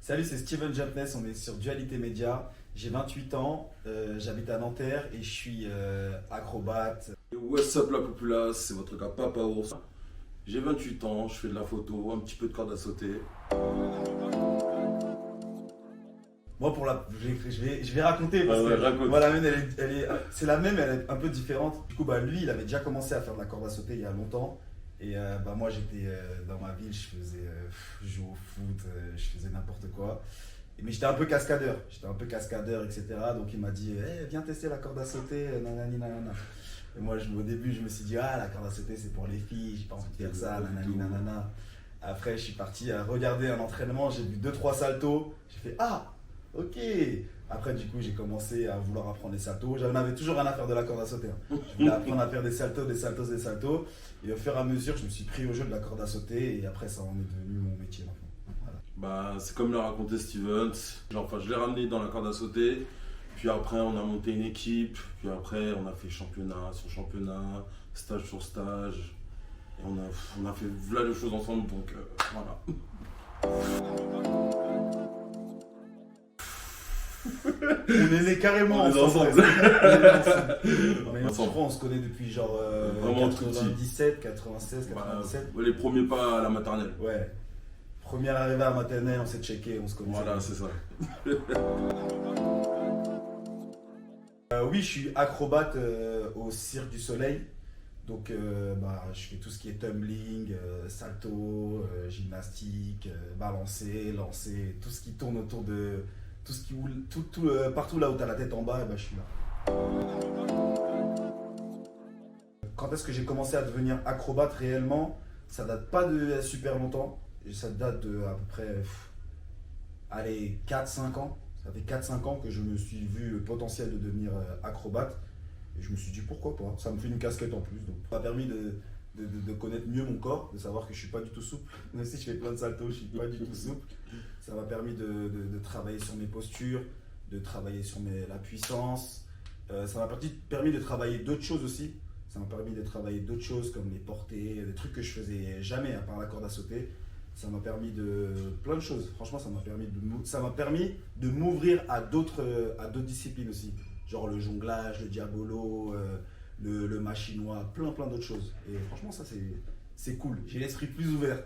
Salut, c'est Steven Jumpness, on est sur Dualité Média. J'ai 28 ans, j'habite à Nanterre et je suis acrobate. What's up la populace, c'est votre gars Papa Ours. J'ai 28 ans, je fais de la photo, un petit peu de corde à sauter. Moi, je vais raconter parce que raconte. moi, la mienne, c'est la même, elle est un peu différente. Du coup, lui, il avait déjà commencé à faire de la corde à sauter il y a longtemps. Et moi, j'étais dans ma ville, je jouais au foot, je faisais n'importe quoi. Mais j'étais un peu cascadeur, etc. Donc il m'a dit, viens tester la corde à sauter, nanani, nanana. Et moi, au début, je me suis dit, la corde à sauter, c'est pour les filles, j'ai pas envie de faire ça, nanani, nanana. Après, je suis parti à regarder un entraînement, j'ai vu 2-3 saltos, j'ai fait, ok. Après, du coup, j'ai commencé à vouloir apprendre les saltos. J'en avais toujours rien à faire de la corde à sauter. Je voulais apprendre à faire des saltos. Et au fur et à mesure, je me suis pris au jeu de la corde à sauter. Et après, ça en est devenu mon métier maintenant. Voilà. C'est comme l'a raconté Steven. Je l'ai ramené dans la corde à sauter. Puis après, on a monté une équipe. Puis après, on a fait championnat sur championnat, stage sur stage. Et on a fait voilà les choses ensemble. Donc voilà. On est nés carrément ensemble. Mais on se connaît depuis genre 97, 96, 97. Les premiers pas à la maternelle. Ouais. Première arrivée à la maternelle, on s'est checké, on se connaît. Voilà, c'est ça. Oui, je suis acrobate au Cirque du Soleil. Donc, je fais tout ce qui est tumbling, salto, gymnastique, balancer, lancer, tout ce qui tourne autour de. Partout là où tu as la tête en bas, je suis là. Quand est-ce que j'ai commencé à devenir acrobate réellement? Ça date pas de super longtemps. Ça date de à peu près 4-5 ans. Ça fait 4-5 ans que je me suis vu le potentiel de devenir acrobate. Et je me suis dit pourquoi pas. Ça me fait une casquette en plus. Donc ça m'a permis de connaître mieux mon corps, de savoir que je suis pas du tout souple. Même si je fais plein de saltos, je suis pas du tout souple. Ça m'a permis de travailler sur mes postures, de travailler sur la puissance. Ça m'a permis de travailler d'autres choses aussi. Ça m'a permis de travailler d'autres choses comme les portées, des trucs que je faisais jamais à part la corde à sauter. Ça m'a permis de plein de choses. Franchement, ça m'a permis de m'ouvrir à d'autres disciplines aussi. Genre le jonglage, le diabolo, le machinois, plein d'autres choses. Et franchement, ça c'est cool. J'ai l'esprit plus ouvert.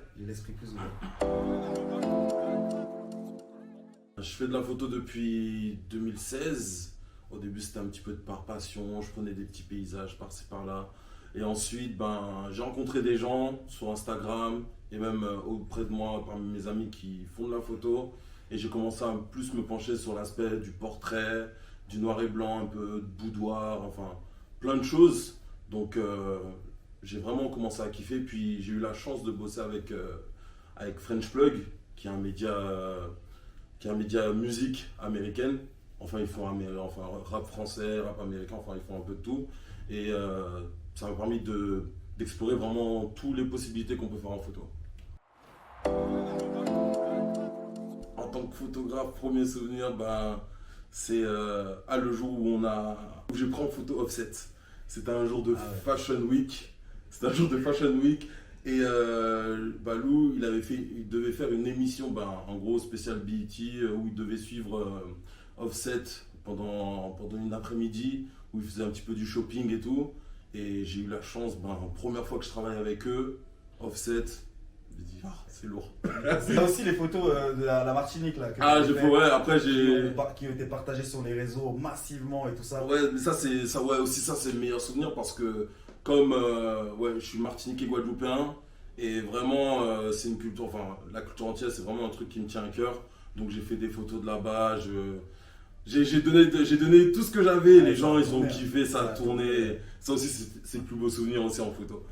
Je fais de la photo depuis 2016. Au début, c'était un petit peu par passion. Je prenais des petits paysages par-ci par-là. Et ensuite, j'ai rencontré des gens sur Instagram et même auprès de moi, parmi mes amis qui font de la photo. Et j'ai commencé à plus me pencher sur l'aspect du portrait, du noir et blanc, un peu de boudoir, enfin plein de choses. Donc j'ai vraiment commencé à kiffer. Puis j'ai eu la chance de bosser avec French Plug, qui est un média musique américaine. Enfin, ils font rap français, rap américain, enfin ils font un peu de tout. Et ça m'a permis d'explorer vraiment toutes les possibilités qu'on peut faire en photo. En tant que photographe, premier souvenir, c'est le jour où j'ai pris en photo Offset. C'était un jour de Fashion Week. Et Lou, il devait faire une émission, en gros spécial BET, où il devait suivre Offset pendant une après-midi, où il faisait un petit peu du shopping et tout. Et j'ai eu la chance, première fois que je travaille avec eux, Offset, je me dis, c'est lourd. C'est aussi les photos de la Martinique là. Qui ont été partagées sur les réseaux massivement et tout ça. Ouais, mais ça c'est le meilleur souvenir parce que comme je suis martiniquais guadeloupéen et vraiment c'est une culture, la culture entière c'est vraiment un truc qui me tient à cœur. Donc j'ai fait des photos de là-bas, j'ai donné tout ce que j'avais, les gens ils ont kiffé, ça a tourné. Ça aussi c'est le plus beau souvenir aussi en photo.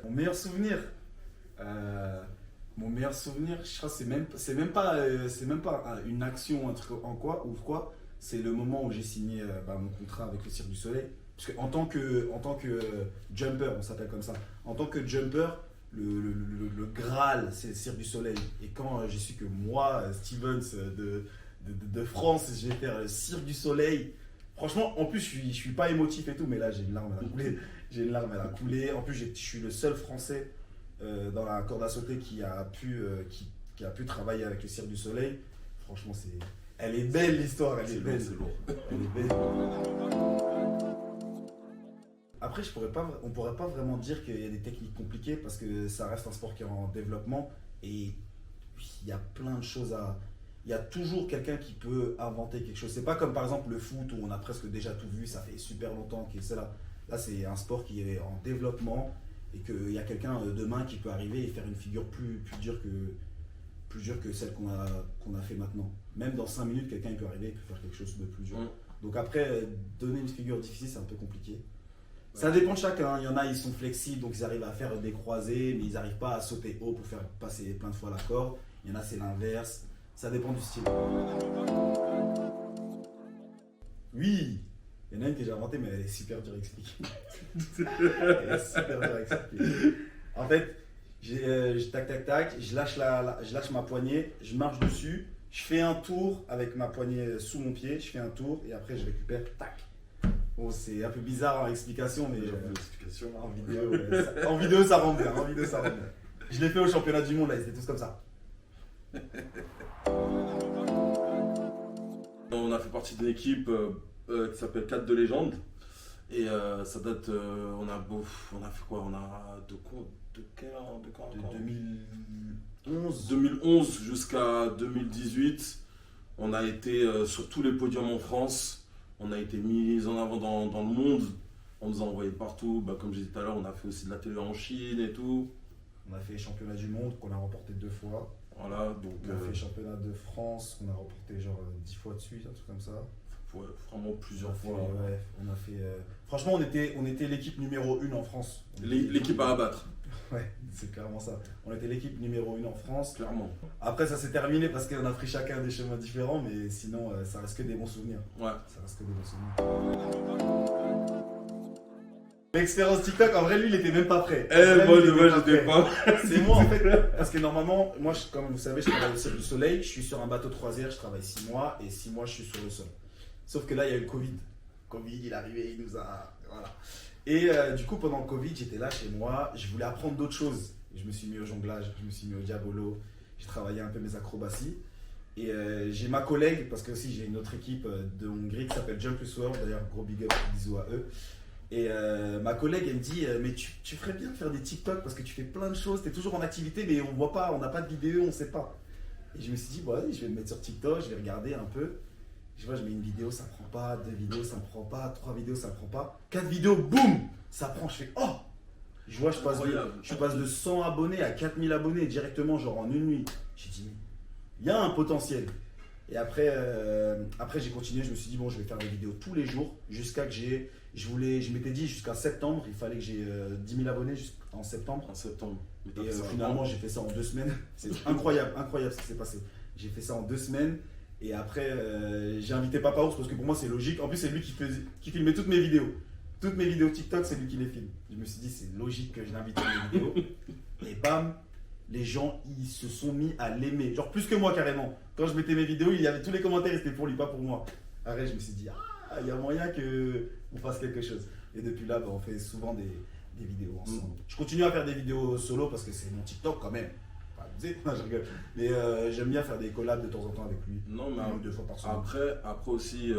Mon meilleur souvenir, je crois c'est même pas une action, un truc en quoi, c'est le moment où j'ai signé mon contrat avec le Cirque du Soleil. Parce qu'en tant que jumper, on s'appelle comme ça, en tant que jumper, le Graal, c'est le Cirque du Soleil. Et quand j'ai su que moi, Stevens de France, je vais faire le Cirque du Soleil, franchement, en plus, je suis pas émotif et tout, mais là, j'ai une larme, elle a coulé. En plus, je suis le seul Français dans la corde à sauter qui a pu travailler avec le Cirque du Soleil. franchement, elle est belle l'histoire, elle est belle. C'est lourd. Elle est belle. Après, on pourrait pas vraiment dire qu'il y a des techniques compliquées parce que ça reste un sport qui est en développement et il y a plein de choses à. Il y a toujours quelqu'un qui peut inventer quelque chose. C'est pas comme par exemple le foot où on a presque déjà tout vu, ça fait super longtemps que c'est là. Là, c'est un sport qui est en développement et qu'il y a quelqu'un demain qui peut arriver et faire une figure plus dure que celle qu'on a fait maintenant. Même dans 5 minutes, quelqu'un peut arriver et peut faire quelque chose de plus dur. Donc après, donner une figure difficile, c'est un peu compliqué. Ça dépend de chacun. Il y en a, ils sont flexibles, donc ils arrivent à faire des croisés, mais ils n'arrivent pas à sauter haut pour faire passer plein de fois la corde. Il y en a, c'est l'inverse. Ça dépend du style. Oui, il y en a une que j'ai inventée, mais elle est super dure à expliquer. Elle est super dure à expliquer. En fait, tac, je lâche ma poignée, je marche dessus, je fais un tour avec ma poignée sous mon pied, je fais un tour et après je récupère, tac. Bon, c'est un peu bizarre en explication, mais en vidéo ça rend bien. Je l'ai fait au championnat du monde, là, ils étaient tous comme ça. On a fait partie d'une équipe qui s'appelle 4 de légende. Et ça date, on a fait quoi? On a de quel an? De 2011 jusqu'à 2018. On a été sur tous les podiums en France. On a été mis en avant dans le monde. On nous a envoyé partout. Comme j'ai dit tout à l'heure, on a fait aussi de la télé en Chine et tout. On a fait les championnats du monde qu'on a remporté 2 fois. Voilà, donc. On a fait championnat de France qu'on a remporté genre 10 fois de suite, un truc comme ça. Ouais, vraiment plusieurs fois. Ouais, on a fait. Franchement, on était l'équipe numéro 1 en France. L'équipe à abattre. Ouais, c'est clairement ça. On était l'équipe numéro 1 en France. Clairement. Après, ça s'est terminé parce qu'on a pris chacun des chemins différents, mais sinon, ça reste que des bons souvenirs. Ouais. Ça reste que des bons souvenirs. L'expérience TikTok, en vrai, lui, il était même pas prêt. Moi, j'étais pas. C'est moi, en fait, parce que normalement, moi, comme vous savez, je travaille au Cirque du Soleil, je suis sur un bateau de croisière, je travaille 6 mois, et 6 mois, je suis sur le sol. Sauf que là, il y a eu le Covid. Covid, il est arrivé, il nous a. Voilà. Et du coup, pendant le Covid, j'étais là chez moi, je voulais apprendre d'autres choses. Je me suis mis au jonglage, je me suis mis au diabolo, j'ai travaillé un peu mes acrobaties. Et j'ai ma collègue, parce que aussi j'ai une autre équipe de Hongrie qui s'appelle Jump Plus World, d'ailleurs, gros big up, bisous à eux. Et ma collègue, elle me dit, mais tu ferais bien de faire des TikTok parce que tu fais plein de choses, tu es toujours en activité, mais on voit pas, on n'a pas de vidéo, on sait pas. Et je me suis dit, bon, allez, je vais me mettre sur TikTok, je vais regarder un peu. Je vois, je mets une vidéo, ça prend pas, 2 vidéos, ça prend pas, 3 vidéos, ça prend pas, 4 vidéos, boum, ça prend, je fais, oh! Je vois, je passe de 100 abonnés à 4000 abonnés directement, genre en une nuit. J'ai dit, il y a un potentiel. Et après j'ai continué, je me suis dit, bon, je vais faire des vidéos tous les jours jusqu'à que je m'étais dit jusqu'à septembre, il fallait que j'ai 10 000 abonnés en septembre. En septembre. Et finalement, j'ai fait ça en 2 semaines. C'est incroyable ce qui s'est passé. J'ai fait ça en 2 semaines. Et après, j'ai invité Papa Ours parce que pour moi, c'est logique. En plus, c'est lui qui filmait toutes mes vidéos. Toutes mes vidéos TikTok, c'est lui qui les filme. Je me suis dit, c'est logique que je l'invite à mes vidéos. Et bam, les gens, ils se sont mis à l'aimer. Genre plus que moi, carrément. Quand je mettais mes vidéos, il y avait tous les commentaires, c'était pour lui, pas pour moi. Après, je me suis dit, il y a moyen qu'on fasse quelque chose. Et depuis là, on fait souvent des vidéos ensemble. Je continue à faire des vidéos solo parce que c'est mon TikTok quand même. Non, je rigole. Mais j'aime bien faire des collabs de temps en temps avec lui. Non, mais 1 ou 2 fois par semaine. Après aussi,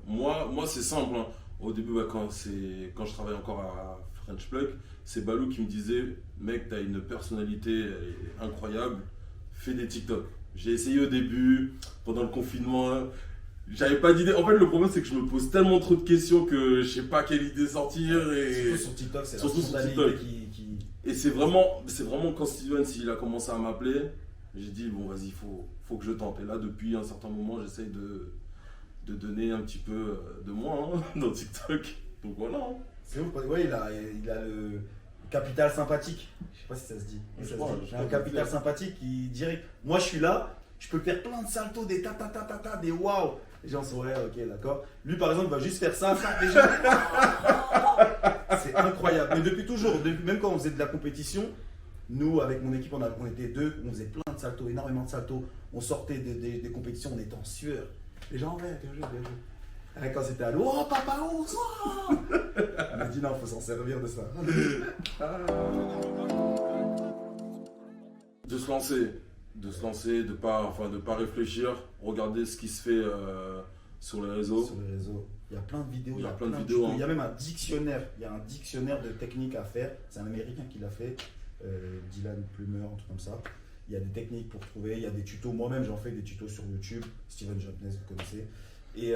moi c'est simple. Hein. Au début, quand je travaillais encore à French Plug, c'est Balou qui me disait, mec, t'as une personnalité incroyable, fais des TikTok. J'ai essayé au début, pendant le confinement, hein, j'avais pas d'idée. En fait, le problème, c'est que je me pose tellement trop de questions que je sais pas quelle idée sortir. Et surtout sur TikTok, c'est la surtout sur spontanéité TikTok. qui... Et c'est vraiment quand Steven, s'il a commencé à m'appeler, j'ai dit, bon, vas-y, faut que je tente. Et là, depuis un certain moment, j'essaye de donner un petit peu de moi hein, dans TikTok. Donc voilà. Hein. C'est ouf, ouais, il a le capital sympathique. Je sais pas si ça se dit. Un capital sympathique qui dirait, moi je suis là, je peux faire plein de saltos, des des waouh. Les gens sont ouais, ok, d'accord. Lui par exemple va juste faire ça, déjà. C'est incroyable. Mais depuis toujours, même quand on faisait de la compétition, nous avec mon équipe, on était 2, on faisait plein de saltos, énormément de saltos. On sortait des compétitions, on était en sueur. Les gens, ouais, bien joué, bien joué. Et quand c'était à l'eau, oh Papa Ours, oh on m'a dit non, faut s'en servir de ça. De se lancer. De se lancer, de pas réfléchir, regarder ce qui se fait sur les réseaux. Sur les réseaux. Il y a plein de vidéos, Il y a plein de tutos. vidéos, hein. Il y a même un dictionnaire. Il y a un dictionnaire de techniques à faire. C'est un Américain qui l'a fait, Dylan Plummer, un truc comme ça. Il y a des techniques pour trouver, il y a des tutos. Moi-même, j'en fais des tutos sur YouTube. Steven Jobness, vous connaissez. Et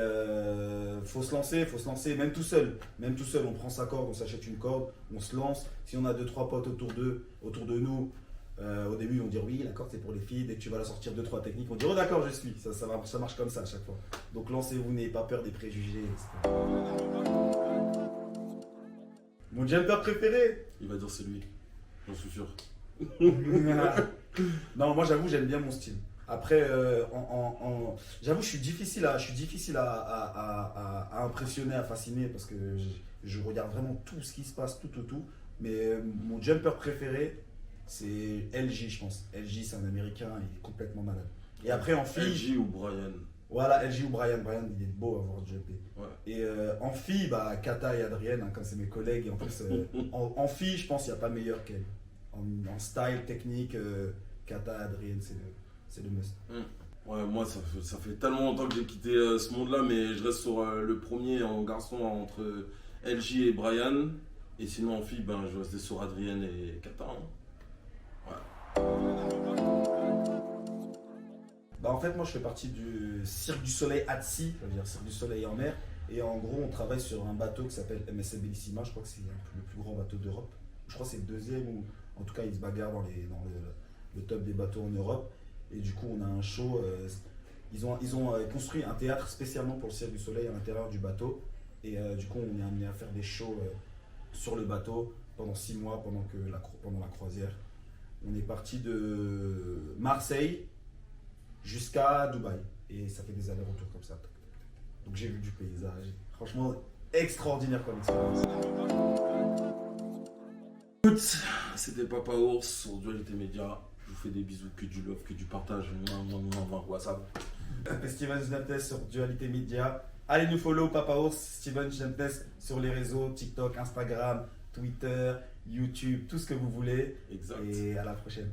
faut se lancer, même tout seul. Même tout seul, on prend sa corde, on s'achète une corde, on se lance. Si on a 2-3 potes autour de nous, au début, on dit oui, la corde c'est pour les filles. Dès que tu vas la sortir 2-3 techniques, on dit oh d'accord, je suis. Ça marche comme ça à chaque fois. Donc lancez-vous, n'ayez pas peur des préjugés, etc. Mon jumper préféré. Il va dire c'est lui, j'en suis sûr. Non, moi j'avoue, j'aime bien mon style. Après, j'avoue, je suis difficile à impressionner, à fasciner parce que je regarde vraiment tout ce qui se passe, tout. Mais mon jumper préféré, c'est LG, je pense. LG, c'est un Américain, il est complètement malade. Et après, en fille. LG ou Brian. Voilà, LG ou Brian. Brian, il est beau à avoir jumpé. Ouais. Et en fille, bah, Kata et Adrienne, hein, comme c'est mes collègues. Et en plus, en fille, je pense qu'il n'y a pas meilleur qu'elle. En style, technique, Kata et Adrienne, c'est le must. Ouais, moi, ça fait tellement longtemps que j'ai quitté ce monde-là, mais je reste sur le premier en garçon entre LG et Brian. Et sinon, en fille, ben, je restais sur Adrienne et Kata. Hein. Bah en fait, moi je fais partie du Cirque du Soleil at Sea, ça veut dire Cirque du Soleil en mer. Et en gros, on travaille sur un bateau qui s'appelle MSC Bellissima. Je crois que c'est le plus grand bateau d'Europe. Je crois que c'est le deuxième, ou en tout cas, il se bagarre dans le top des bateaux en Europe. Et du coup, on a un show. Ils ont construit un théâtre spécialement pour le Cirque du Soleil à l'intérieur du bateau. Et du coup, on est amené à faire des shows sur le bateau pendant 6 mois pendant la croisière. On est parti de Marseille jusqu'à Dubaï. Et ça fait des allers-retours comme ça. Donc j'ai vu du paysage. Franchement, extraordinaire comme expérience. Écoute, c'était Papa Ours sur Dualité Média. Je vous fais des bisous, que du love, que du partage. WhatsApp. Steven Jantnes sur Dualité Media. Allez nous follow Papa Ours, Steven Jantnes sur les réseaux, TikTok, Instagram, Twitter, YouTube, tout ce que vous voulez. Exact. Et à la prochaine.